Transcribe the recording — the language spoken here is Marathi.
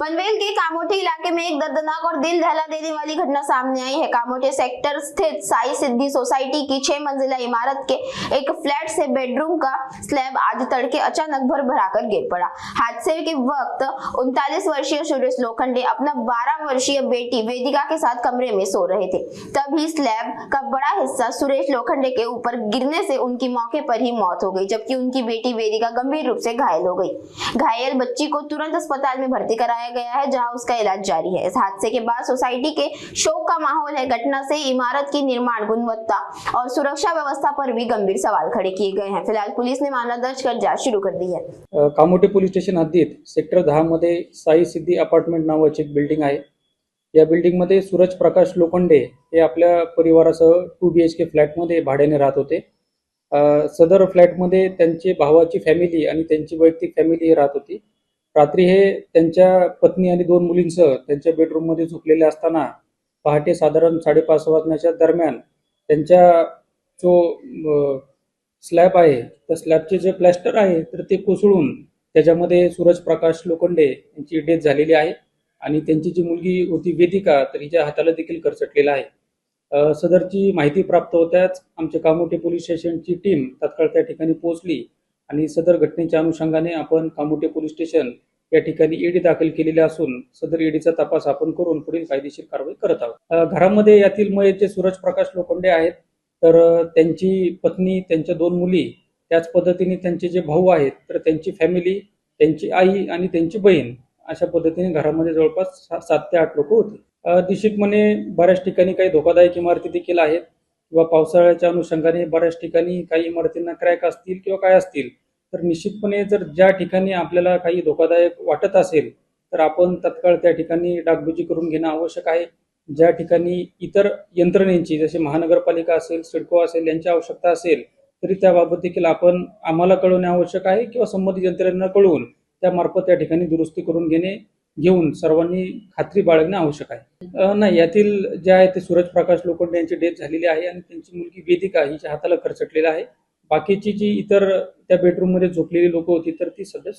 पनवेल के कामोठे इलाके में एक दर्दनाक और दिल दहला देने वाली घटना सामने आई है। कामोठे सेक्टर स्थित साई सिद्धि सोसाइटी की 6 मंजिला इमारत के एक फ्लैट से बेडरूम का स्लैब आज तड़के अचानक भरभराकर गिर पड़ा। हादसे के वक्त 39 वर्षीय सुरेश लोखंडे अपना 12 वर्षीय बेटी वेदिका के साथ कमरे में सो रहे थे। तभी स्लैब का बड़ा हिस्सा सुरेश लोखंडे के ऊपर गिरने से उनकी मौके पर ही मौत हो गई, जबकि उनकी बेटी वेदिका गंभीर रूप से घायल हो गई। घायल बच्ची को तुरंत अस्पताल में भर्ती कराया गया है, जहां उसका इलाज जारी है। इस हादसे के बाद सोसाइटी के शोक का माहौल है। घटना से इमारत की निर्माण गुणवत्ता और सुरक्षा व्यवस्था पर भी गंभीर सवाल खड़े किए गए हैं। फिलहाल पुलिस ने मामला दर्ज कर जांच शुरू कर दी है। कामोठे पोलीस स्टेशन हद्दीत सेक्टर 10 मध्ये साई सिद्धी अपार्टमेंट नावाची एक बिल्डिंग आहे। या बिल्डिंग मध्ये सूरज प्रकाश लोखंडे हे आपल्या परिवारासह 2 BHK फ्लॅट मध्ये भाड्याने राहत होते। सदर फ्लॅट मध्ये त्यांची भावाची फॅमिली आणि त्यांची वैयक्तिक फॅमिली राहत होती। रात्री हे त्यांच्या पत्नी आणि 2 मुलींसह त्यांच्या बेडरूम मध्ये झोपलेले असताना पहाटे साधारण 5:30 वाजण्याच्या दरम्यान त्यांच्या जो स्लॅब आहे त्या स्लॅबचे जे प्लॅस्टर आहे तर ते कोसळून त्याच्यामध्ये सूरज प्रकाश लोखंडे यांची डेथ झालेली आहे आणि त्यांची जी मुलगी होती वेदिका तर हिच्या हाताला देखील करचटलेला आहे। सदरची माहिती प्राप्त होताच आमच्या कामोठे पोलीस स्टेशनची टीम तात्काळ त्या ठिकाणी पोहोचली आणि सदर घटनेच्या अनुषंगाने आपण कामोठे पोलीस स्टेशन या ठिकाणी ईडी दाखल केलेली असून सदर ईडीचा तपास आपण करून पुढील कायदेशीर कारवाई करत आहोत। घरामध्ये यातील मयत जे सूरज प्रकाश लोखंडे आहेत तर त्यांची पत्नी, त्यांच्या 2 मुली, त्याच पद्धतीने त्यांचे जे भाऊ आहेत तर त्यांची फॅमिली, त्यांची आई आणि त्यांची बहीण अशा पद्धतीने घरामध्ये जवळपास 7 ते 8 लोक होते। निश्चितपणे बऱ्याच ठिकाणी काही धोकादायक इमारती देखील आहेत किंवा पावसाळ्याच्या अनुषंगाने बऱ्याच ठिकाणी काही इमारतींना क्रॅक असतील किंवा काय असतील तर निश्चितपणे जर ज्या ठिकाणी आपल्याला काही धोकादायक वाटत असेल तर आपण तत्काळ त्या ठिकाणी डागडुजी करून घेणं आवश्यक आहे। ज्या ठिकाणी इतर यंत्रणेची जसे महानगरपालिका असेल, सिडको असेल यांची आवश्यकता असेल तरी त्याबाबत देखील आपण आम्हाला कळवणे आवश्यक आहे किंवा संबंधित यंत्रणेला कळवून त्यामार्फत त्या ठिकाणी दुरुस्ती करून घेऊन सर्वांनी खात्री बाळगणे आवश्यक आहे। नाही, यातील जे आहे ते सूरज प्रकाश लोखंडे यांची डेथ झालेली आहे आणि त्यांची मुलगी वेदिका हिच्या हाताला खरचटलेला आहे। बाकीची जी इतर त्या बेडरूम मध्ये झोपलेली लोक होती तर ती सध्या